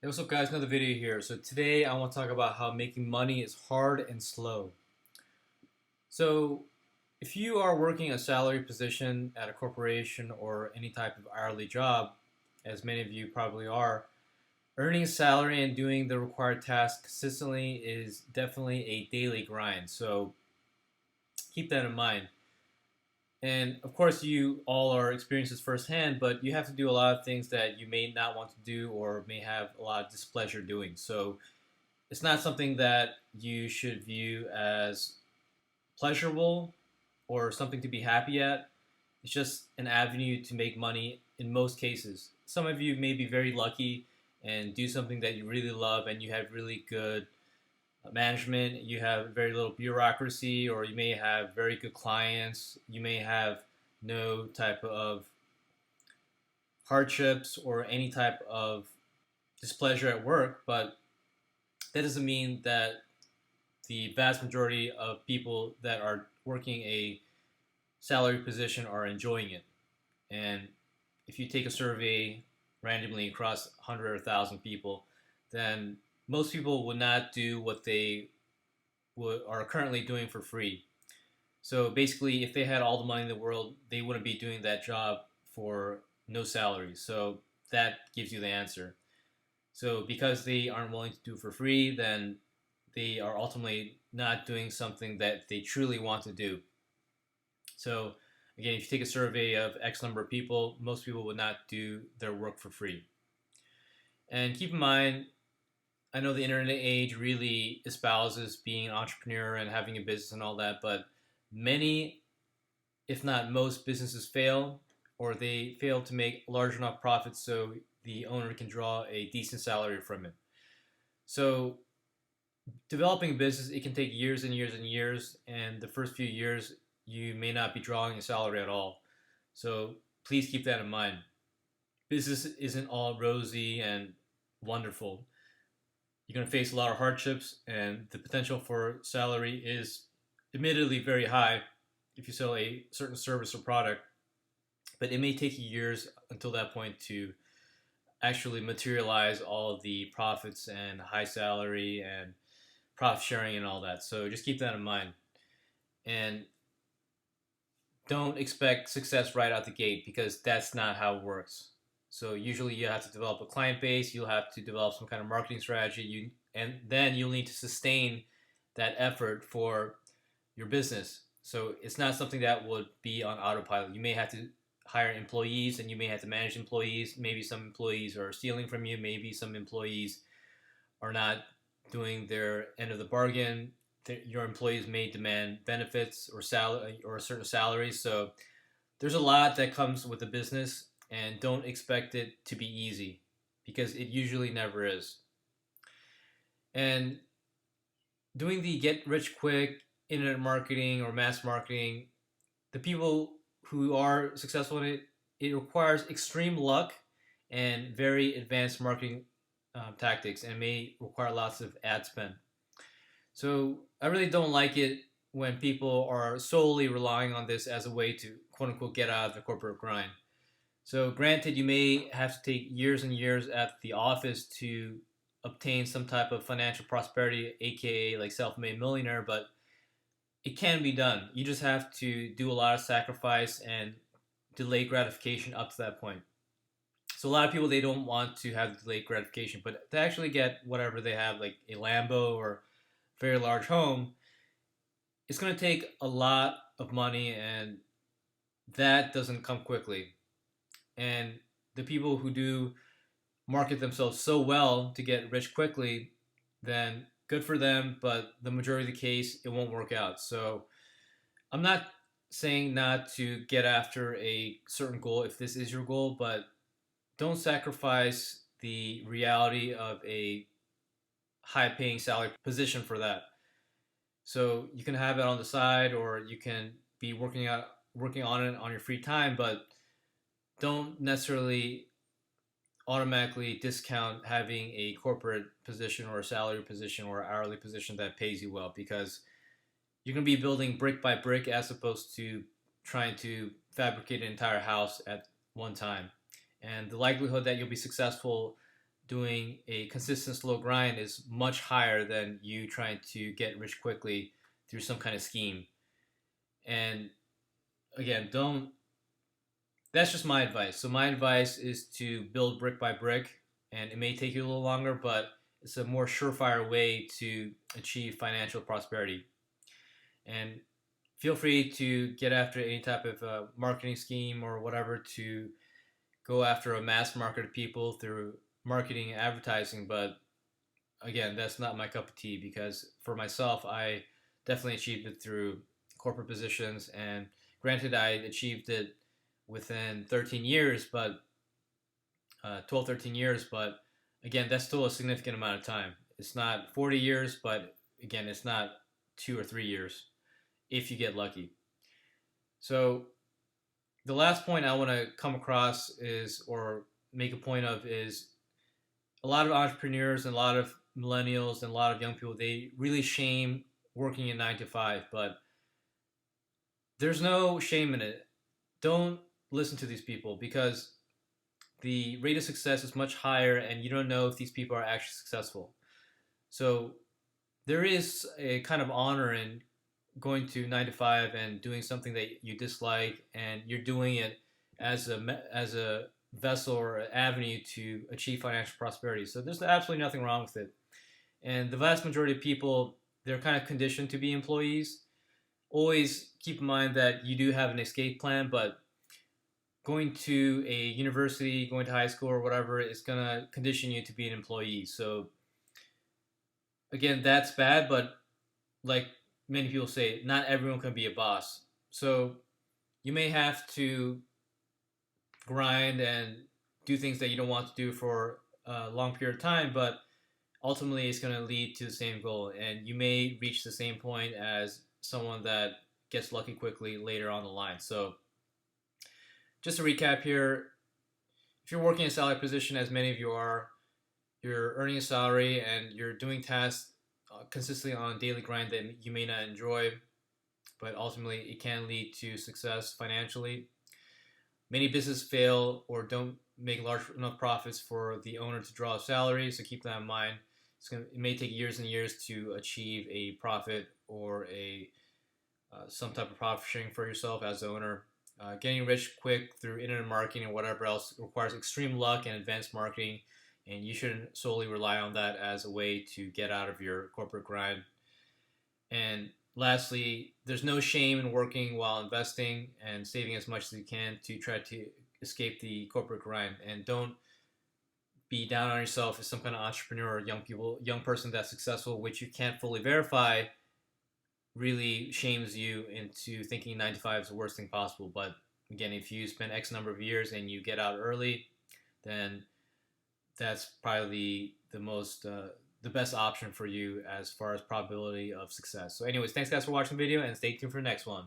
Hey, what's up guys, another video here. So today I want to talk about how making money is hard and slow. So if you are working a salary position at a corporation or any type of hourly job, as many of you probably are, earning a salary and doing the required tasks consistently is definitely a daily grind. So keep that in mind. And of course, you all are experiencing this firsthand, but you have to do a lot of things that you may not want to do or may have a lot of displeasure doing. So it's not something that you should view as pleasurable or something to be happy at. It's just an avenue to make money in most cases. Some of you may be very lucky and do something that you really love and you have really good management, you have very little bureaucracy, or you may have very good clients, you may have no type of hardships or any type of displeasure at work, but that doesn't mean that the vast majority of people that are working a salary position are enjoying it. And if you take a survey randomly across 100 or 1,000 people, then most people would not do what they are currently doing for free. So basically, if they had all the money in the world, they wouldn't be doing that job for no salary. So that gives you the answer. So because they aren't willing to do it for free, then they are ultimately not doing something that they truly want to do. So again, if you take a survey of X number of people, most people would not do their work for free. And keep in mind, I know the internet age really espouses being an entrepreneur and having a business and all that, but many, if not most, businesses fail or they fail to make large enough profits so the owner can draw a decent salary from it. So developing a business, it can take years and years and years, and the first few years you may not be drawing a salary at all. So please keep that in mind. Business isn't all rosy and wonderful. You're going to face a lot of hardships, and the potential for salary is admittedly very high if you sell a certain service or product, but it may take you years until that point to actually materialize all of the profits and high salary and profit sharing and all that. So just keep that in mind. And don't expect success right out the gate because that's not how it works. So usually you have to develop a client base, you'll have to develop some kind of marketing strategy, and then you'll need to sustain that effort for your business. So it's not something that would be on autopilot. You may have to hire employees and you may have to manage employees. Maybe some employees are stealing from you, maybe some employees are not doing their end of the bargain. Your employees may demand benefits or salary or a certain salary. So there's a lot that comes with the business, and don't expect it to be easy because it usually never is. And doing the get rich quick internet marketing or mass marketing, the people who are successful in it, it requires extreme luck and very advanced marketing tactics, and may require lots of ad spend. So I really don't like it when people are solely relying on this as a way to quote unquote get out of the corporate grind. So granted, you may have to take years and years at the office to obtain some type of financial prosperity, aka like self-made millionaire, but it can be done. You just have to do a lot of sacrifice and delay gratification up to that point. So a lot of people, they don't want to have delayed gratification, but to actually get whatever they have, like a Lambo or very large home, it's going to take a lot of money, and that doesn't come quickly. And the people who do market themselves so well to get rich quickly, then good for them, but the majority of the case, it won't work out. So I'm not saying not to get after a certain goal if this is your goal, but don't sacrifice the reality of a high paying salary position for that. So you can have it on the side, or you can be working on it on your free time, but don't necessarily automatically discount having a corporate position or a salary position or hourly position that pays you well, because you're going to be building brick by brick as opposed to trying to fabricate an entire house at one time. And the likelihood that you'll be successful doing a consistent slow grind is much higher than you trying to get rich quickly through some kind of scheme. And again, don't that's just my advice. So my advice is to build brick by brick, and it may take you a little longer, but it's a more surefire way to achieve financial prosperity. And feel free to get after any type of marketing scheme or whatever to go after a mass market of people through marketing and advertising. But again, that's not my cup of tea, because for myself, I definitely achieved it through corporate positions. And granted, I achieved it within 13 years, but 12, 13 years. But again, that's still a significant amount of time. It's not 40 years, but again, it's not 2 or 3 years if you get lucky. So the last point I want to come across is, or make a point of, is a lot of entrepreneurs and a lot of millennials and a lot of young people, they really shame working in 9 to 5, but there's no shame in it. Don't listen to these people, because the rate of success is much higher and you don't know if these people are actually successful. So there is a kind of honor in going to 9 to 5 and doing something that you dislike, and you're doing it as a vessel or avenue to achieve financial prosperity. So there's absolutely nothing wrong with it. And the vast majority of people, they're kind of conditioned to be employees. Always keep in mind that you do have an escape plan, but going to a university, going to high school or whatever is going to condition you to be an employee. So again, that's bad, but like many people say, not everyone can be a boss. So you may have to grind and do things that you don't want to do for a long period of time, but ultimately it's going to lead to the same goal. And you may reach the same point as someone that gets lucky quickly later on the line. So just to recap here, if you're working a salary position, as many of you are, you're earning a salary and you're doing tasks consistently on a daily grind that you may not enjoy, but ultimately it can lead to success financially. Many businesses fail or don't make large enough profits for the owner to draw a salary, so keep that in mind. It may take years and years to achieve a profit or some type of profit sharing for yourself as the owner. Getting rich quick through internet marketing and whatever else requires extreme luck and advanced marketing, and you shouldn't solely rely on that as a way to get out of your corporate grind. And lastly, there's no shame in working while investing and saving as much as you can to try to escape the corporate grind. And don't be down on yourself as some kind of entrepreneur or young person that's successful, which you can't fully verify, really shames you into thinking 9 to 5 is the worst thing possible. But again, if you spend X number of years and you get out early, then that's probably the best option for you as far as probability of success. So anyways, thanks guys for watching the video, and stay tuned for the next one.